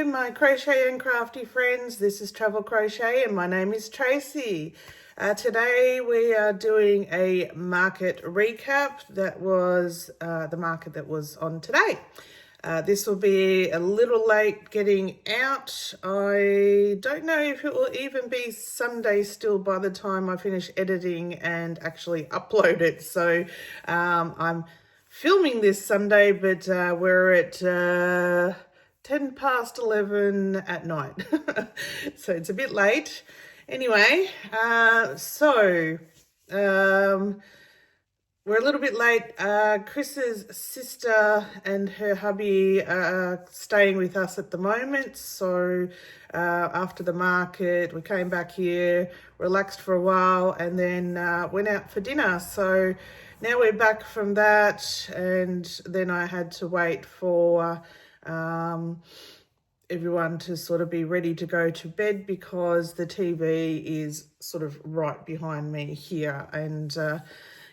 my crochet and crafty friends. This is Travel Crochet and my name is Tracy. Today we are doing a market recap. That was the market that was on today. This will be a little late getting out. I don't know if it will even be Sunday still by the time I finish editing and actually upload it. So I'm filming this Sunday, but we're at 10 past 11 at night. So it's a bit late. Anyway, we're a little bit late. Chris's sister and her hubby are staying with us at the moment. So after the market, we came back here, relaxed for a while, and then went out for dinner. So now we're back from that, and then I had to wait for everyone to sort of be ready to go to bed because the TV is sort of right behind me here, and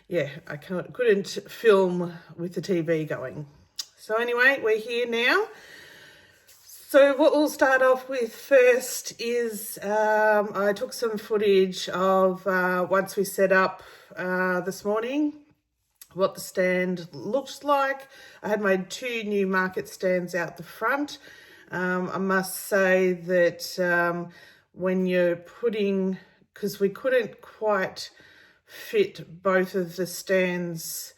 yeah, I couldn't film with the TV going. So anyway, we're here now. So what we'll start off with first is I took some footage of once we set up this morning, what the stand looks like. I had my 2 new market stands out the front. I must say that when you're putting, because we couldn't quite fit both of the stands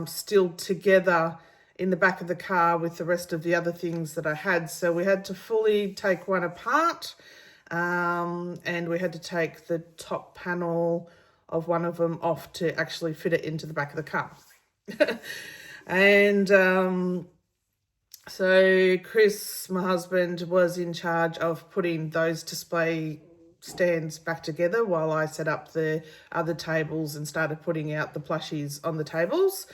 still together in the back of the car with the rest of the other things that I had. So we had to fully take one apart, and we had to take the top panel of one of them off to actually fit it into the back of the car. And so Chris, my husband, was in charge of putting those display stands back together while I set up the other tables and started putting out the plushies on the tables.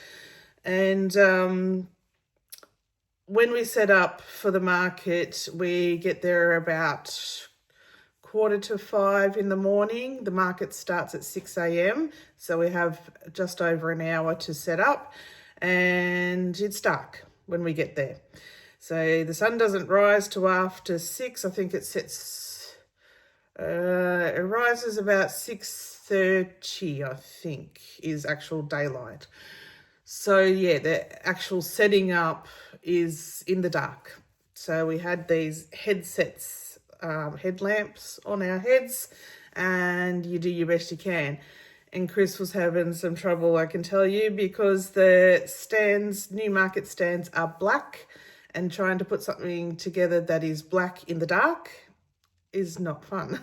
And when we set up for the market, we get there about 4:45 in the morning. The market starts at 6 a.m. So we have just over an hour to set up, and it's dark when we get there. So the sun doesn't rise till after 6. I think it sets, it rises about 6:30, I think, is actual daylight. So yeah, the actual setting up is in the dark. So we had these headsets, headlamps on our heads, and you do your best you can. And Chris was having some trouble, I can tell you, because the stands, new market stands, are black, and trying to put something together that is black in the dark is not fun.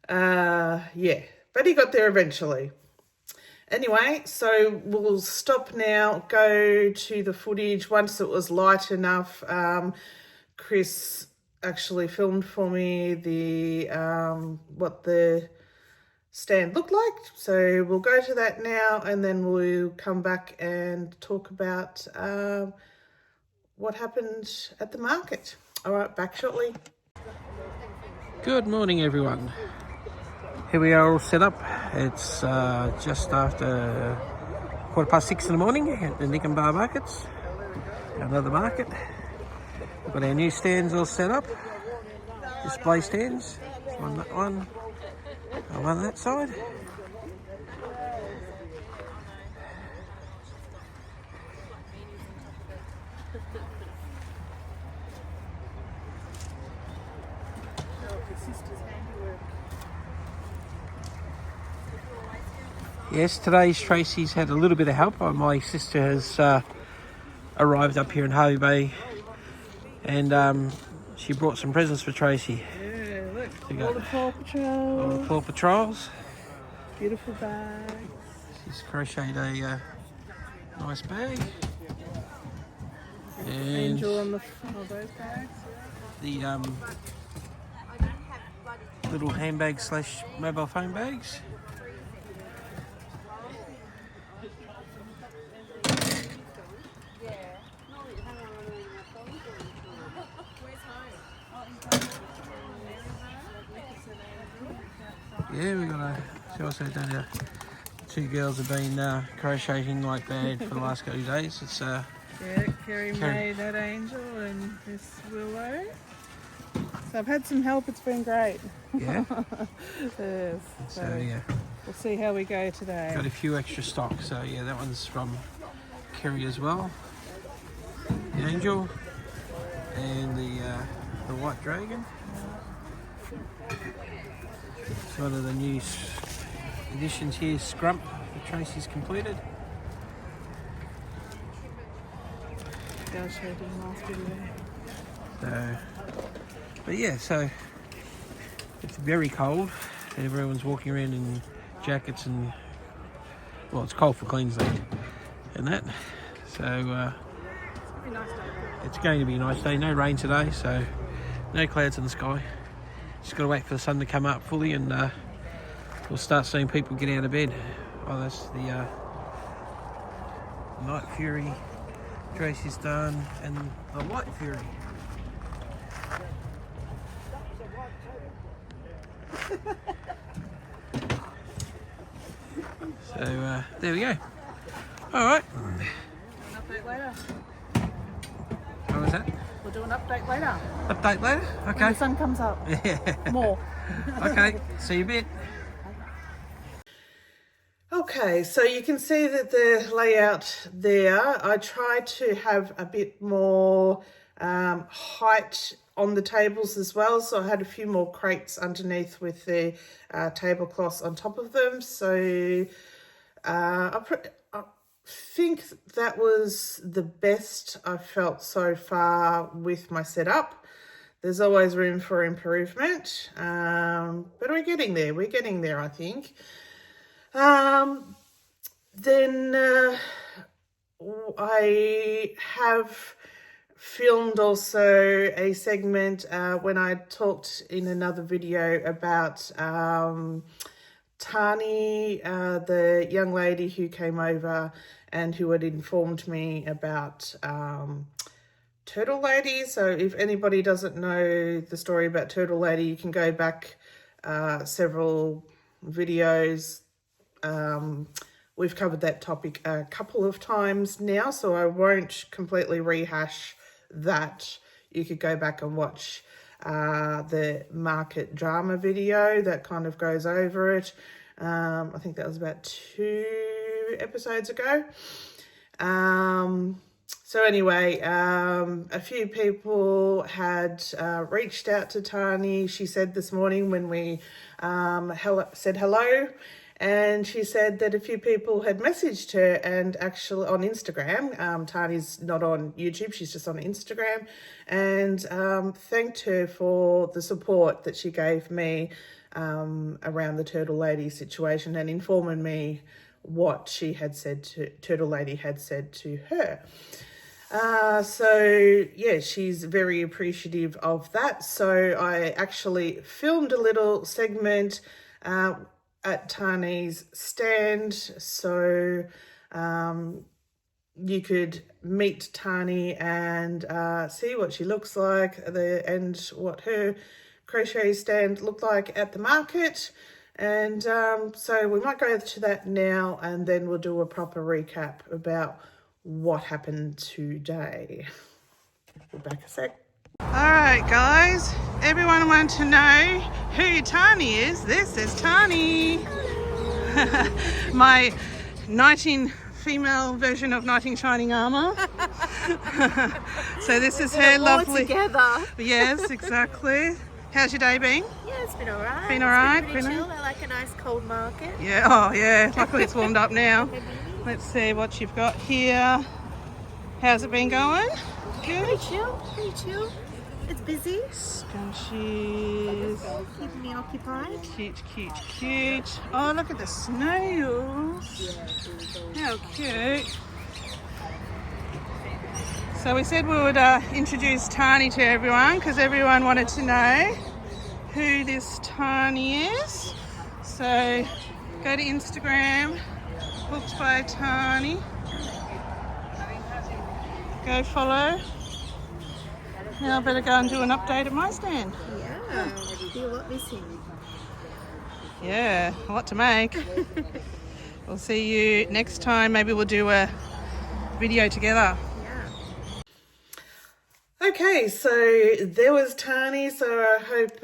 Yeah, but he got there eventually. Anyway, so we'll stop now, go to the footage. Once it was light enough, Chris actually filmed for me the what the stand looked like. So we'll go to that now, and then we'll come back and talk about what happened at the market. All right, back shortly. Good morning, everyone. Here we are all set up. It's just after 6:15 in the morning at the Nickenbar markets, another market. We've got our new stands all set up, display stands, one that one, and one that side. Yes, today's Tracy's had a little bit of help. My sister has arrived up here in Harvey Bay, and she brought some presents for Tracy. Yeah, look, So all the Paw Patrol. all the Paw Patrols. Beautiful bags. She's crocheted a nice bag. And Angel on the front of those bags. the little handbag / mobile phone bags. Yeah, we got she also done a 2 girls have been crocheting like bad for the last couple of days. It's Yeah, Kerry made that angel and this willow. So I've had some help, it's been great. Yeah. Yes, So yeah, we'll see how we go today. got a few extra stock. So yeah, that one's from Kerry as well. The angel and the white dragon. It's one of the new additions here, Scrump, that Tracy's completed. I'll show you in the last video. So, but yeah, so it's very cold. Everyone's walking around in jackets and, well, it's cold for Queensland and that. So it's going to be a nice day. No rain today, so no clouds in the sky. Just got to wait for the sun to come up fully, and we'll start seeing people get out of bed. Oh, that's the Night Fury Tracy's done, and the Light Fury. So there we go. All right. An update later. What was that? We'll do an update later. Update later? Okay. When the sun comes up. Yeah. More. Okay. See you a bit. Okay, so you can see that the layout there, I tried to have a bit more height on the tables as well. So I had a few more crates underneath with the tablecloths on top of them. So I think that was the best I've felt so far with my setup. There's always room for improvement, but we're getting there, I think. Then I have filmed also a segment when I talked in another video about Tani, the young lady who came over and who had informed me about Turtle Lady. So if anybody doesn't know the story about Turtle Lady, you can go back several videos. We've covered that topic a couple of times now, so I won't completely rehash that. You could go back and watch the market drama video that kind of goes over it. I think that was about 2 episodes ago. So anyway, a few people had reached out to Tani. She said this morning when we said hello, and she said that a few people had messaged her, and actually on Instagram. Tani's not on YouTube, she's just on Instagram, and thanked her for the support that she gave me around the Turtle Lady situation, and informing me what she had said to Turtle Lady had said to her. So yeah, she's very appreciative of that. So I actually filmed a little segment at Tani's stand, so you could meet Tani and see what she looks like and what her crochet stand looked like at the market. And so we might go to that now, and then we'll do a proper recap about what happened today. We'll back a sec. All right, guys, everyone wanted to know who Tani is. This is Tani. My knighting female version of knight in shining armour. So this is her lovely. Together. Yes, exactly. How's your day been? Yeah, it's been alright. Been alright? Pretty chill. I like a nice cold market. Yeah, oh yeah, luckily it's warmed up now. Let's see what you've got here. How's it been going? Good? Pretty chill. It's busy. Scrunchies. Keeping me occupied. Cute. Oh, look at the snails. How cute. So we said we would introduce Tani to everyone, because everyone wanted to know who this Tani is. So go to Instagram, Books by Tani. Go follow. Now I better go and do an update at my stand. Yeah, still a lot missing. Yeah, a lot to make. We'll see you next time. Maybe we'll do a video together. Yeah. Okay, so there was Tani. So I hope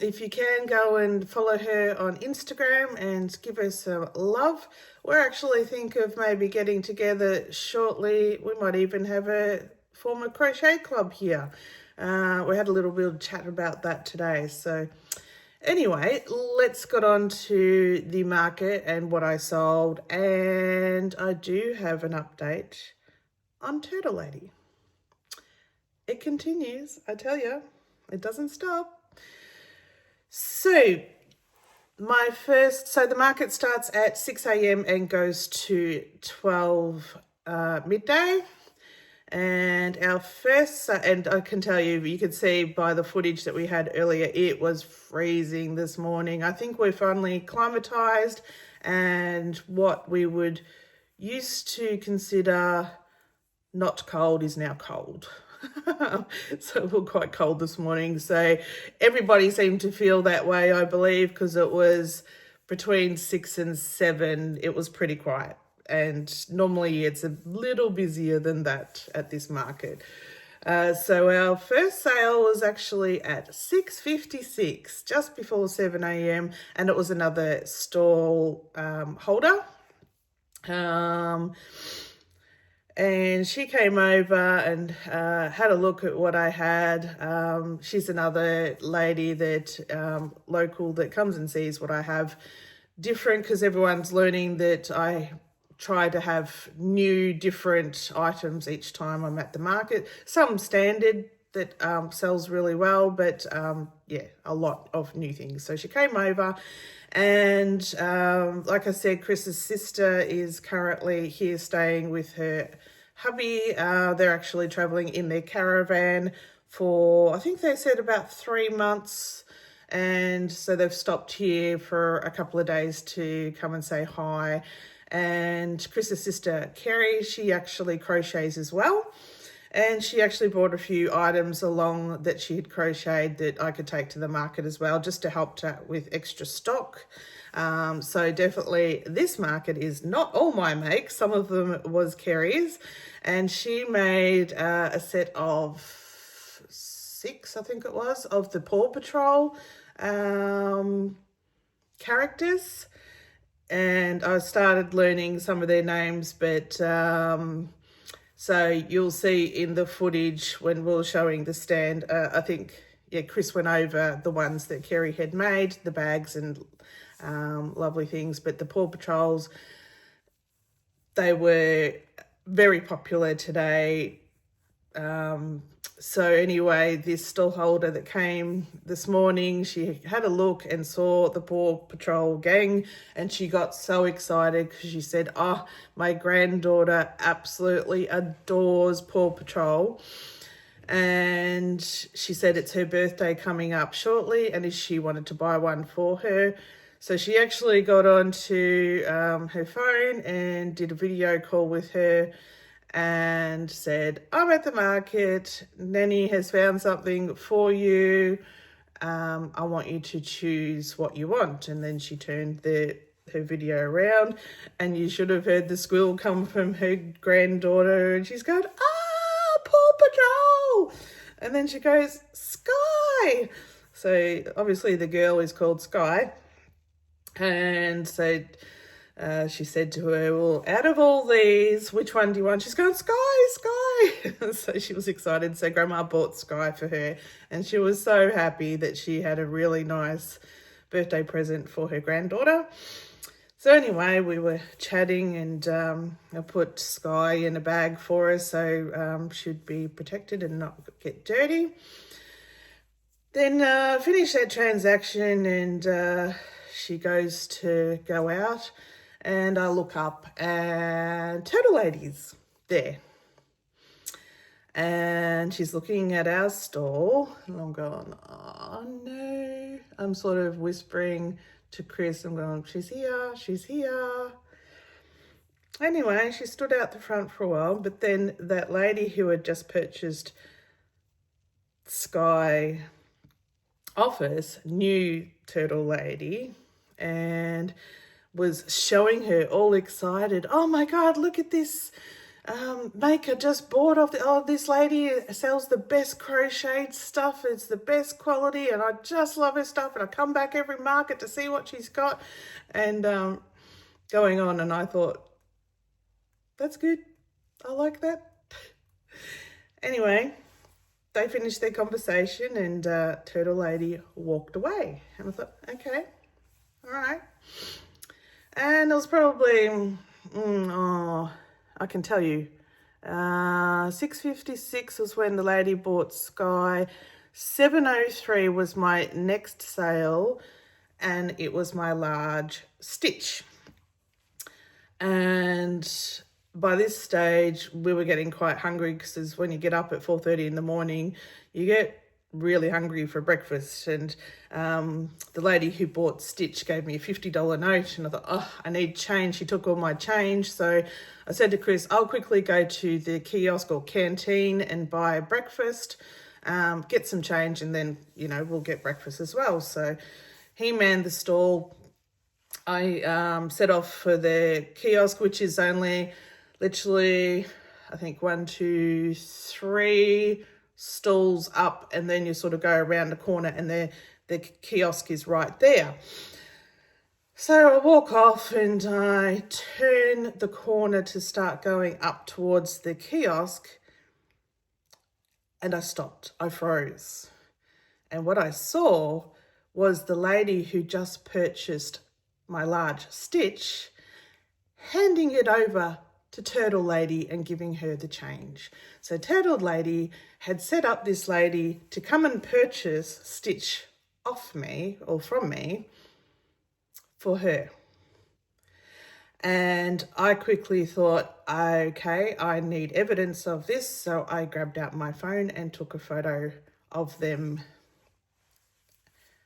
if you can go and follow her on Instagram and give her some love. We're actually think of maybe getting together shortly. We might even have a former crochet club here. We had a little bit of chat about that today. So anyway, let's get on to the market and what I sold. And I do have an update on Turtle Lady. It continues, I tell you, it doesn't stop. So the market starts at 6 a.m. and goes to 12 midday. And our first, and I can tell you, you could see by the footage that we had earlier, it was freezing this morning. I think we're finally climatized, and what we would used to consider not cold is now cold. So it was quite cold this morning. So everybody seemed to feel that way, I believe, because it was between 6 and 7. It was pretty quiet. And normally it's a little busier than that at this market. So our first sale was actually at 6:56, just before 7 a.m. And it was another stall holder. And she came over and had a look at what I had. She's another lady that local that comes and sees what I have. Different because everyone's learning that I try to have new, different items each time I'm at the market. Some standard that sells really well, but yeah, a lot of new things. So she came over. And like I said, Chris's sister is currently here staying with her hubby. They're actually traveling in their caravan for, I think they said about 3 months. And so they've stopped here for a couple of days to come and say hi. And Chris's sister, Kerry, she actually crochets as well. And she actually brought a few items along that she had crocheted that I could take to the market as well, just to help with extra stock. So definitely this market is not all my make. Some of them was Kerry's. And she made a set of 6, I think it was, of the Paw Patrol characters. And I started learning some of their names, but so you'll see in the footage when we were showing the stand, I think, yeah, Chris went over the ones that Kerry had made, the bags and lovely things. But the Paw Patrols, they were very popular today. So anyway, this stall holder that came this morning, she had a look and saw the Paw Patrol gang, and she got so excited because she said, oh, my granddaughter absolutely adores Paw Patrol. And she said it's her birthday coming up shortly, and she wanted to buy one for her. So she actually got onto her phone and did a video call with her and said, I'm at the market, Nanny has found something for you. I want you to choose what you want. And then she turned her video around, and you should have heard the squeal come from her granddaughter, and she's going, Paw Patrol! And then she goes, Sky! So obviously the girl is called Sky. And so she said to her, well, out of all these, which one do you want? She's going, Sky, Sky. So she was excited. So Grandma bought Sky for her, and she was so happy that she had a really nice birthday present for her granddaughter. So anyway, we were chatting, and I put Sky in a bag for her, so should be protected and not get dirty. Then finish that transaction, and she goes to go out. And I look up, and Turtle Lady's there. And she's looking at our stall, and I'm going, oh no. I'm sort of whispering to Chris, I'm going, she's here, she's here. Anyway, she stood out the front for a while, but then that lady who had just purchased Sky office knew Turtle Lady, and was showing her all excited. Oh my God, look at this maker just bought off this lady sells the best crocheted stuff. It's the best quality and I just love her stuff and I come back every market to see what she's got and going on. And I thought, that's good. I like that. Anyway, they finished their conversation and Turtle Lady walked away. And I thought, okay, all right. And it was probably, I can tell you, 6:56 was when the lady bought Sky. 7:03 was my next sale, and it was my large stitch. And by this stage, we were getting quite hungry because when you get up at 4:30 in the morning, you get really hungry for breakfast. And the lady who bought Stitch gave me a $50 note and I thought, oh, I need change. She took all my change. So I said to Chris, I'll quickly go to the kiosk or canteen and buy breakfast, get some change, and then, you know, we'll get breakfast as well. So he manned the stall. I set off for the kiosk, which is only literally, I think 1, 2, 3 stalls up, and then you sort of go around the corner and the kiosk is right there. So I walk off and I turn the corner to start going up towards the kiosk and I stopped. I froze. And what I saw was the lady who just purchased my large stitch handing it over to Turtle Lady and giving her the change. So Turtle Lady had set up this lady to come and purchase stitch off me or from me for her. And I quickly thought, okay, I need evidence of this. So I grabbed out my phone and took a photo of them,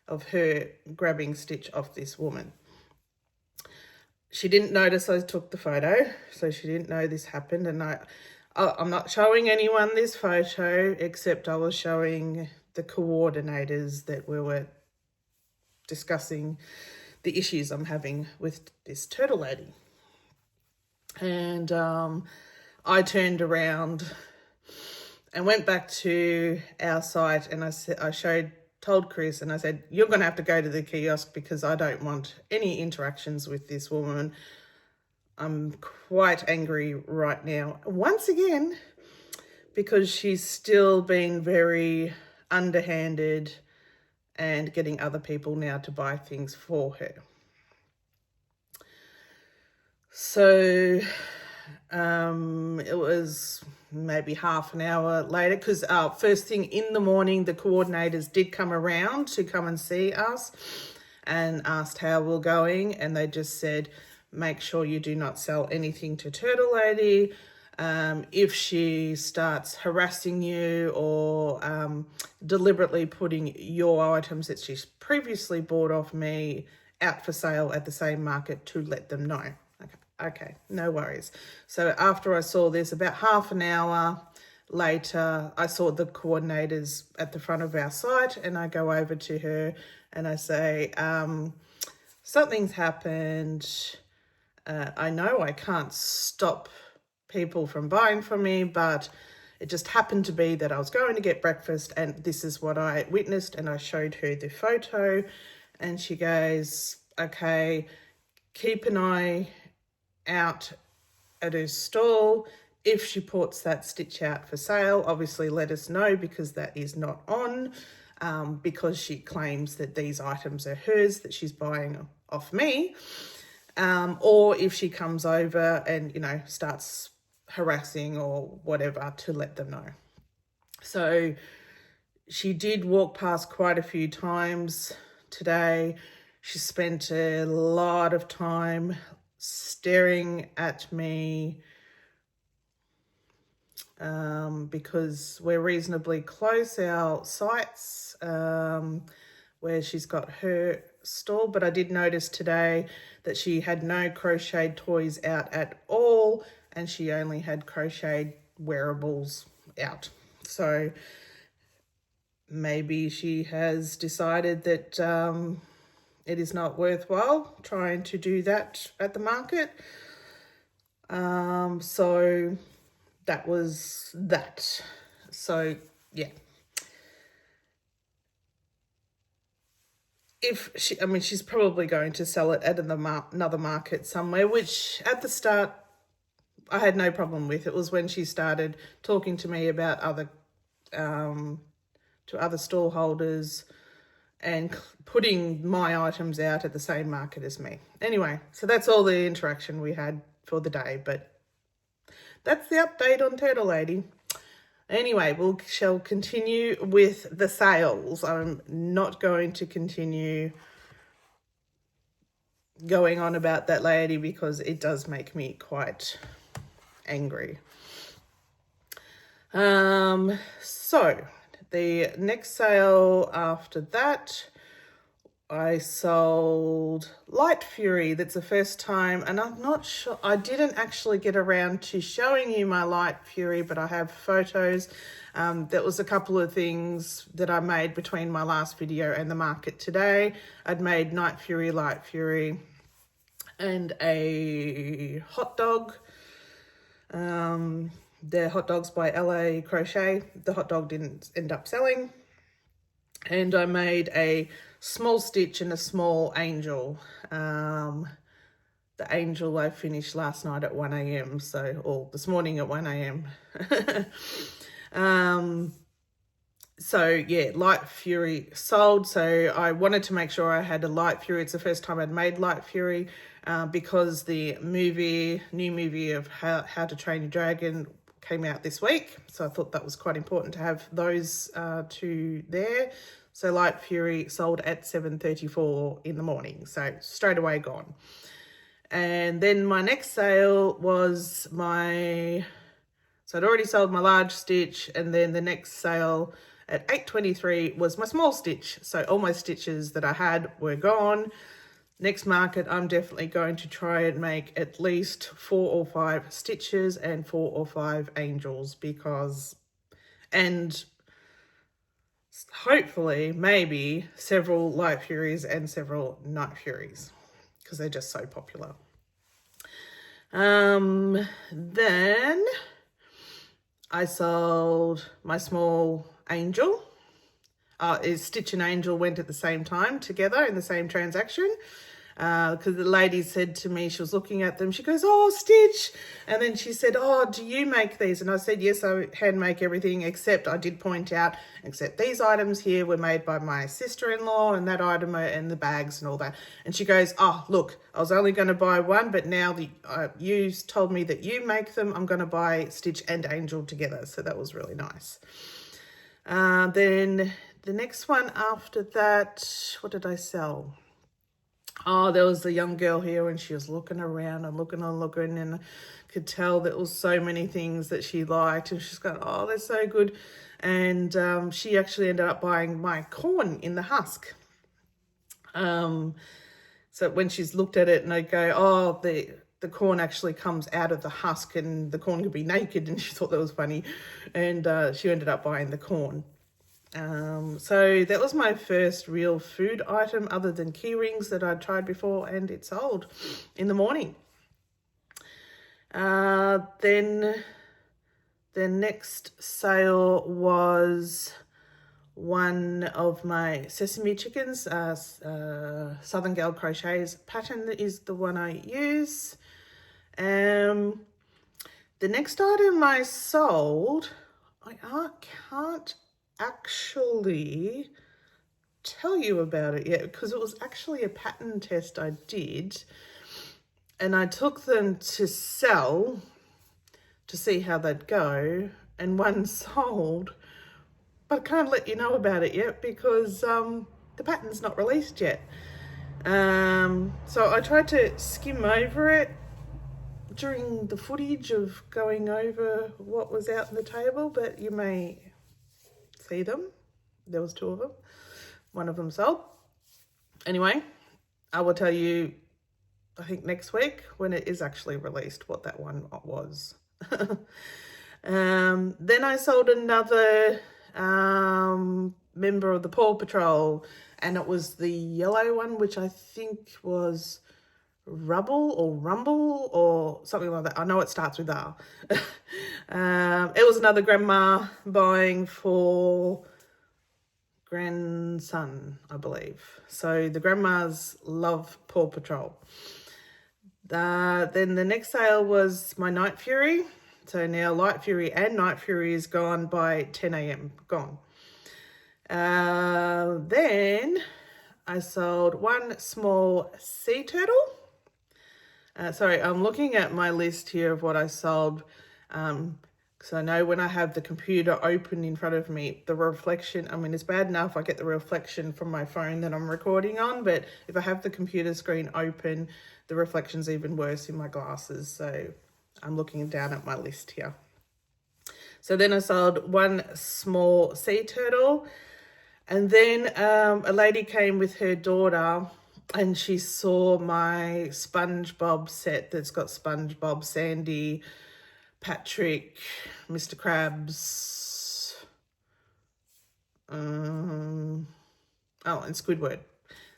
of her grabbing stitch off this woman. She didn't notice I took the photo, so she didn't know this happened. And I'm not showing anyone this photo, except I was showing the coordinators that we were discussing the issues I'm having with this Turtle Lady. And I turned around and went back to our site and told Chris and I said, you're going to have to go to the kiosk because I don't want any interactions with this woman. I'm quite angry right now. Once again, because she's still been very underhanded and getting other people now to buy things for her. So it was maybe half an hour later because first thing in the morning, the coordinators did come around to come and see us and asked how we're going. And they just said, make sure you do not sell anything to Turtle Lady. If she starts harassing you or deliberately putting your items that she's previously bought off me out for sale at the same market, to let them know. Okay, no worries. So after I saw this, about half an hour later, I saw the coordinators at the front of our site and I go over to her and I say, something's happened. I know I can't stop people from buying from me, but it just happened to be that I was going to get breakfast and this is what I witnessed. And I showed her the photo and she goes, okay, keep an eye out at her stall. If she puts that stitch out for sale, obviously let us know because that is not on, because she claims that these items are hers that she's buying off me. Or if she comes over and, you know, starts harassing or whatever, to let them know. So she did walk past quite a few times today. She spent a lot of time staring at me because we're reasonably close, our sites, where she's got her stall. But I did notice today that she had no crocheted toys out at all and she only had crocheted wearables out. So maybe she has decided that it is not worthwhile trying to do that at the market. So that was that. So yeah. If she, I mean, she's probably going to sell it at another market somewhere, which at the start I had no problem with. It was when she started talking to me about other stall holders and putting my items out at the same market as me. Anyway, so that's all the interaction we had for the day, but that's the update on Turtle Lady. Anyway, we shall continue with the sales. I'm not going to continue going on about that lady because it does make me quite angry. So the next sale after that, I sold Light Fury. That's the first time, and I'm not sure, I didn't actually get around to showing you my Light Fury, but I have photos. That was a couple of things that I made between my last video and the market today. I'd made Night Fury, Light Fury, and a hot dog. They're hot dogs by LA Crochet. The hot dog didn't end up selling. And I made a small stitch and a small angel. The angel I finished last night at 1 a.m. or this morning at 1 a.m. So yeah, Light Fury sold. So I wanted to make sure I had a Light Fury. It's the first time I'd made Light Fury because the new movie of How to Train Your Dragon came out this week. So I thought that was quite important to have those two there. So Light Fury sold at 7:34 in the morning. So straight away gone. And then my next sale was so I'd already sold my large stitch, and then the next sale at 8:23 was my small stitch. So all my stitches that I had were gone. Next market, I'm definitely going to try and make at least 4 or 5 stitches and 4 or 5 angels and hopefully maybe several Light Furies and several Night Furies because they're just so popular. Then I sold my small angel. Stitch and angel went at the same time together in the same transaction. Because the lady said to me, she was looking at them, she goes, "Oh, Stitch." And then she said, "Oh, do you make these?" And I said, "Yes, I hand make everything, except I did point out, except these items here were made by my sister-in-law, and that item and the bags and all that." And she goes, "Oh, look, I was only going to buy one, but now you told me that you make them, I'm going to buy Stitch and Angel together." So that was really nice. Then the next one after that, what did I sell? Oh, there was a young girl here and she was looking around and looking and I could tell there was so many things that she liked, and she's going, "Oh, they're so good." And she actually ended up buying my corn in the husk. So when she's looked at it and I go, "Oh, the corn actually comes out of the husk and the corn could be naked," and she thought that was funny, and she ended up buying the corn. So that was my first real food item other than key rings that I'd tried before, and it sold in the morning. Then the next sale was one of my sesame chickens. Southern Gal Crochet's pattern is the one I use. The next item I sold, I can't actually tell you about it yet because it was actually a pattern test I did, and I took them to sell to see how they'd go, and one sold, but I can't let you know about it yet because the pattern's not released yet. So I tried to skim over it during the footage of going over what was out on the table, but you may see them. There was 2 of them. One of them sold. Anyway, I will tell you, I think next week when it is actually released, what that one was. Then I sold another member of the Paw Patrol, and it was the yellow one, which I think was Rubble or Rumble or something like that. I know it starts with R. It was another grandma buying for grandson, I believe. So the grandmas love Paw Patrol. Then the next sale was my Night Fury. So now Light Fury and Night Fury is gone by 10 a.m. Gone. Then I sold one small sea turtle. Sorry, I'm looking at my list here of what I sold, because I know when I have the computer open in front of me, the reflection, I mean, it's bad enough I get the reflection from my phone that I'm recording on, but if I have the computer screen open, the reflection's even worse in my glasses. So I'm looking down at my list here. So then I sold one small sea turtle, and then a lady came with her daughter, and she saw my SpongeBob set that's got SpongeBob, Sandy, Patrick, Mr. Krabs, and Squidward.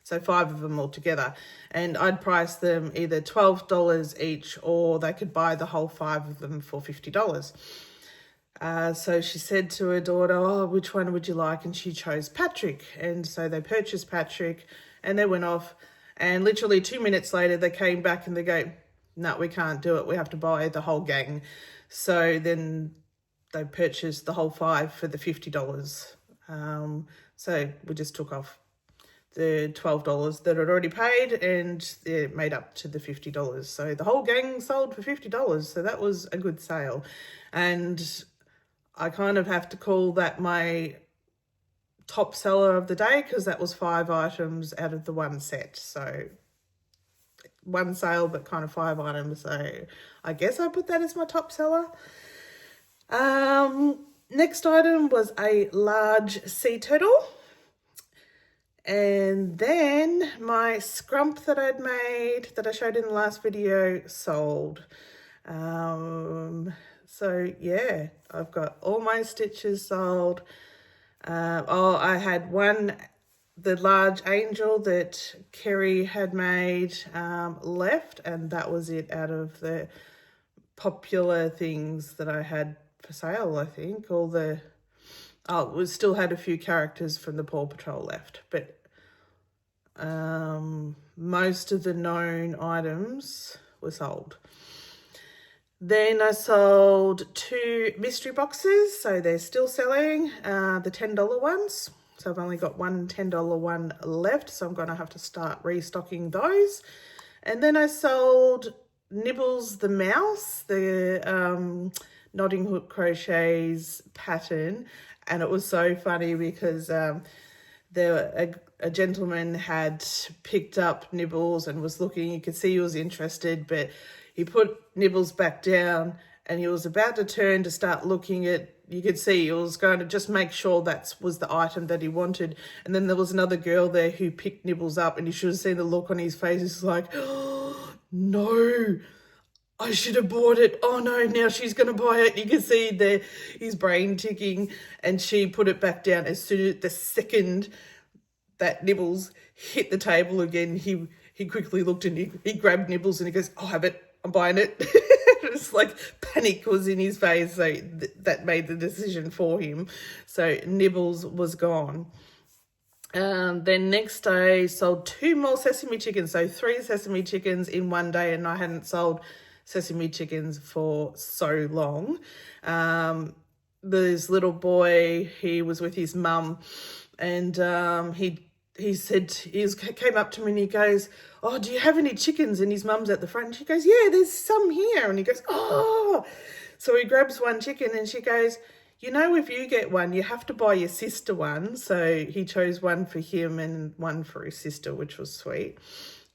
So 5 of them all together. And I'd price them either $12 each, or they could buy the whole 5 of them for $50. So she said to her daughter, oh, which one would you like? And she chose Patrick. And so they purchased Patrick, and they went off. And literally 2 minutes later, they came back and they go, no, we can't do it. We have to buy the whole gang. So then they purchased the whole 5 for the $50. So we just took off the $12 that I'd already paid, and it made up to the $50. So the whole gang sold for $50. So that was a good sale. And I kind of have to call that my top seller of the day, because that was 5 items out of the one set. So one sale, but kind of 5 items. So I guess I put that as my top seller. Next item was a large sea turtle. And then my scrump that I'd made, that I showed in the last video, sold. So yeah, I've got all my stitches sold. I had one, the large angel that Kerry had made, left, and that was it out of the popular things that I had for sale, I think. We still had a few characters from the Paw Patrol left, but most of the known items were sold. Then I sold 2 mystery boxes, so they're still selling, the $10 ones. So I've only got one $10 one left, so I'm going to have to start restocking those. And then I sold Nibbles the mouse, the Knotting Hook Crochets pattern, and it was so funny because a gentleman had picked up Nibbles and was looking. You could see he was interested, but he put Nibbles back down and he was about to turn to start looking at, you could see he was going to just make sure that was the item that he wanted. And then there was another girl there who picked Nibbles up, and you should have seen the look on his face. He's like, oh, no, I should have bought it. Oh no, now she's going to buy it. You can see his brain ticking, and she put it back down as soon as the second that Nibbles hit the table again. He quickly looked and he grabbed Nibbles and he goes, I'll have it. I'm buying it. It's like panic was in his face. So that made the decision for him. So Nibbles was gone. Then next day sold 2 more sesame chickens. So 3 sesame chickens in one day, and I hadn't sold sesame chickens for so long. This little boy, he was with his mum, and he said, came up to me and he goes, oh, do you have any chickens? And his mum's at the front, and she goes, yeah, there's some here. And he goes, oh. So he grabs one chicken and she goes, you know, if you get one, you have to buy your sister one. So he chose one for him and one for his sister, which was sweet.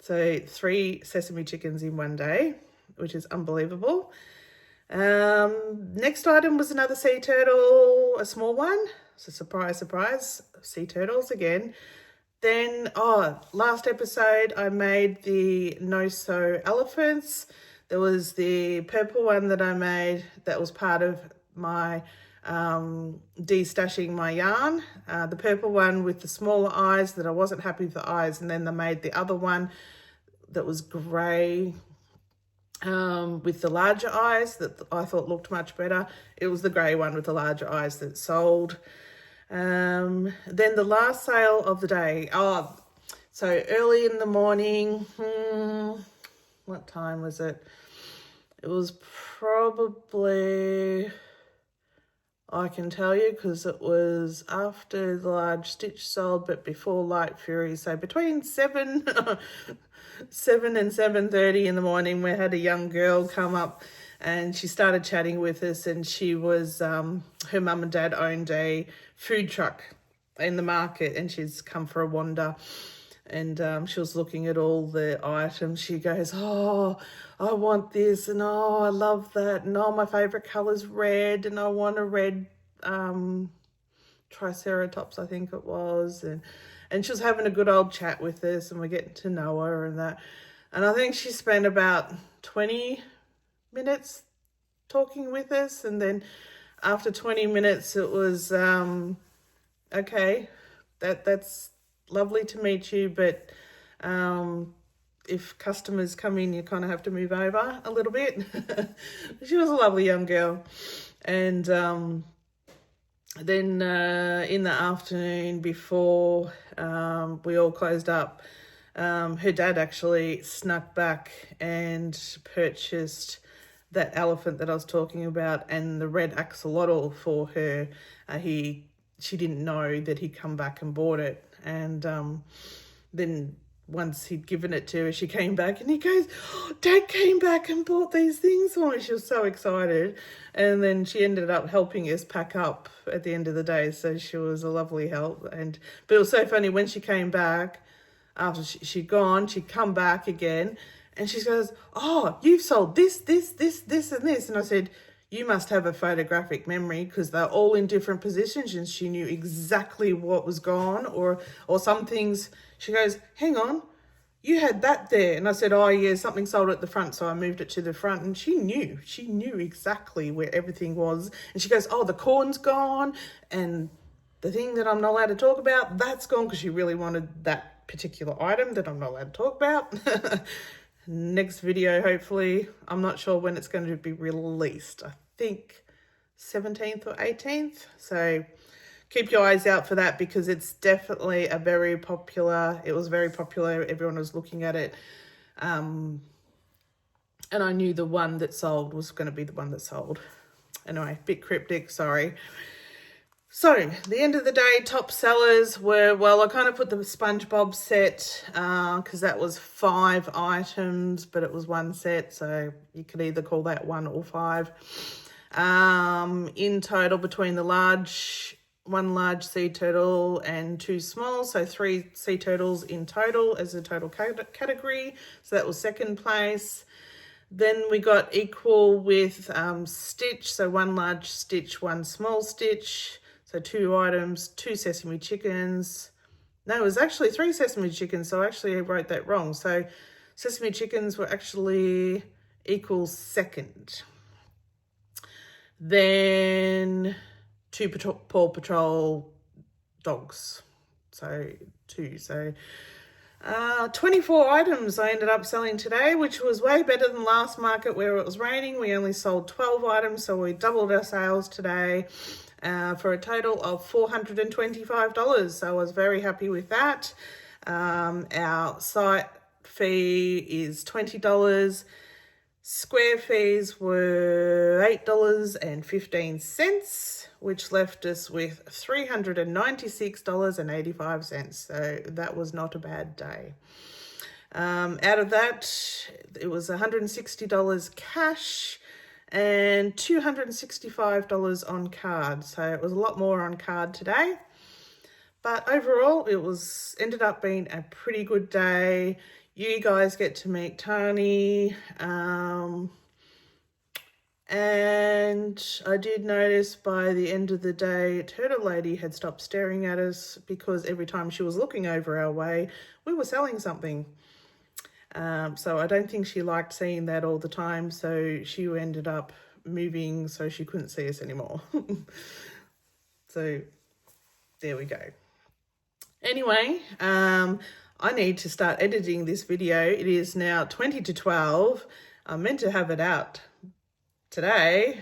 So 3 sesame chickens in one day, which is unbelievable. Next item was another sea turtle, a small one. So surprise, surprise, sea turtles again. Then, last episode, I made the no-sew elephants. There was the purple one that I made that was part of my de-stashing my yarn. The purple one with the smaller eyes that I wasn't happy with the eyes. And then they made the other one that was grey with the larger eyes that I thought looked much better. It was the grey one with the larger eyes that sold. Then the last sale of the day. So early in the morning, what time was it? It was probably, I can tell you because it was after the large stitch sold, but before Light Fury. So between 7 and 7:30 in the morning, we had a young girl come up and she started chatting with us, and she was, her mum and dad owned a food truck in the market, and she's come for a wander. And she was looking at all the items. She goes, oh, I want this, and oh, I love that, and oh, my favourite colour's red, and I want a red Triceratops, I think it was. And she was having a good old chat with us, and we're getting to know her and that. And I think she spent about 20 minutes talking with us, and then after 20 minutes it was, okay, that's lovely to meet you, but if customers come in, you kind of have to move over a little bit. She was a lovely young girl. And then in the afternoon, before we all closed up, her dad actually snuck back and purchased that elephant that I was talking about and the red axolotl for her. She didn't know that he'd come back and bought it. And then once he'd given it to her, she came back and he goes, oh, Dad came back and bought these things for me. She was so excited. And then she ended up helping us pack up at the end of the day. So she was a lovely help. But it was so funny when she came back, after she'd gone, she'd come back again and she goes, oh, you've sold this, and this. And I said, you must have a photographic memory, because they're all in different positions, and she knew exactly what was gone, or some things. She goes, hang on, you had that there. And I said, oh yeah, something sold at the front, so I moved it to the front. And she knew exactly where everything was. And she goes, oh, the corn's gone, and the thing that I'm not allowed to talk about, that's gone, because she really wanted that particular item that I'm not allowed to talk about. Next video, hopefully, I'm not sure when it's going to be released. I think 17th or 18th. So keep your eyes out for that, because it's definitely it was very popular. Everyone was looking at it. And I knew the one that sold was going to be the one that sold. Anyway, bit cryptic, sorry. So, the end of the day, top sellers were, well, I kind of put the SpongeBob set because that was 5 items, but it was one set, so you could either call that 1 or 5. In total, between the one large sea turtle and 2 small, so 3 sea turtles in total as a total category. So that was second place. Then we got equal with stitch, so 1 large stitch, 1 small stitch. So 2 items, 2 sesame chickens. No, it was actually 3 sesame chickens, so actually I wrote that wrong. So sesame chickens were actually equal second. Then 2 Paw Patrol dogs. So 2. So 24 items I ended up selling today, which was way better than last market where it was raining. We only sold 12 items, so we doubled our sales today. For a total of $425. So I was very happy with that. Our site fee is $20. Square fees were $8.15, which left us with $396.85. So that was not a bad day. Out of that, it was $160 cash and $265 on card. So it was a lot more on card today. But overall, it ended up being a pretty good day. You guys get to meet Tani. And I did notice by the end of the day, Turtle Lady had stopped staring at us, because every time she was looking over our way, we were selling something. So I don't think she liked seeing that all the time, so she ended up moving so she couldn't see us anymore. So there we go. Anyway, I need to start editing this video. It is now 20 to 12. I'm meant to have it out today.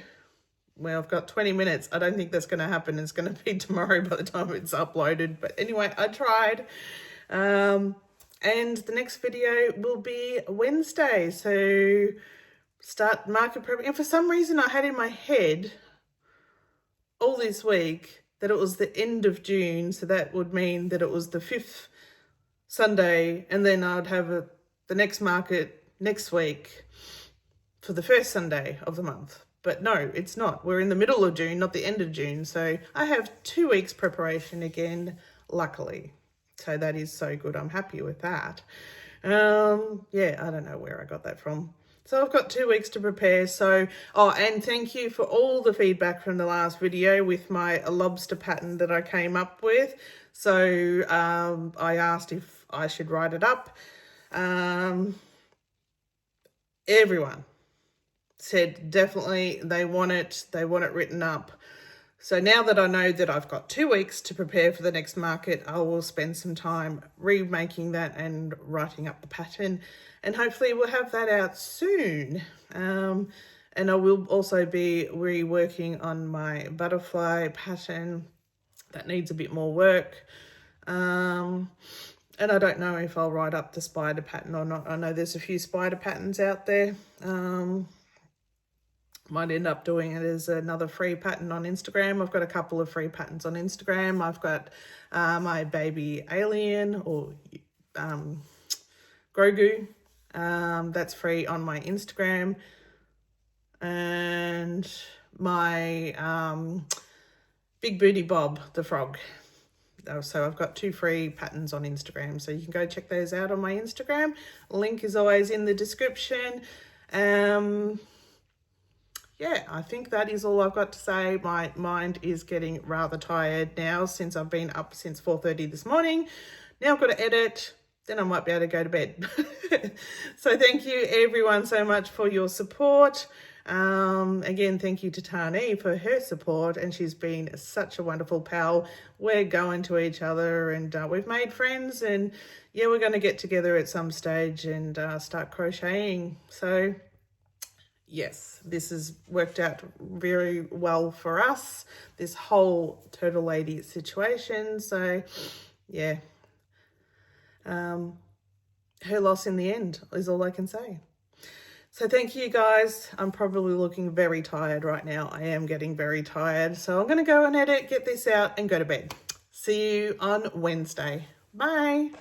Well, I've got 20 minutes. I don't think that's going to happen. It's going to be tomorrow by the time it's uploaded. But anyway, I tried. And the next video will be Wednesday. So start market prepping. And for some reason I had in my head all this week that it was the end of June. So that would mean that it was the 5th Sunday. And then I would have the next market next week for the first Sunday of the month. But no, it's not. We're in the middle of June, not the end of June. So I have 2 weeks preparation again, luckily. So that is so good. I'm happy with that. Yeah, I don't know where I got that from. So I've got 2 weeks to prepare. So, and thank you for all the feedback from the last video with my lobster pattern that I came up with. So I asked if I should write it up. Everyone said definitely they want it written up. So now that I know that I've got 2 weeks to prepare for the next market, I will spend some time remaking that and writing up the pattern, and hopefully we'll have that out soon. And I will also be reworking on my butterfly pattern. That needs a bit more work. And I don't know if I'll write up the spider pattern or not. I know there's a few spider patterns out there. Might end up doing it as another free pattern on Instagram. I've got a couple of free patterns on Instagram. I've got my baby alien or Grogu. That's free on my Instagram. And my Big Booty Bob, the frog. So I've got 2 free patterns on Instagram. So you can go check those out on my Instagram. Link is always in the description. Yeah, I think that is all I've got to say. My mind is getting rather tired now since I've been up since 4:30 this morning. Now I've got to edit, then I might be able to go to bed. So thank you everyone so much for your support. Again, thank you to Tani for her support, and she's been such a wonderful pal. We're going to each other, and we've made friends, and yeah, we're going to get together at some stage and start crocheting. So yes, this has worked out very well for us, this whole turtle lady situation. So yeah, her loss in the end is all I can say. So thank you guys. I'm probably looking very tired right now. I am getting very tired. So I'm going to go and edit, get this out and go to bed. See you on Wednesday. Bye.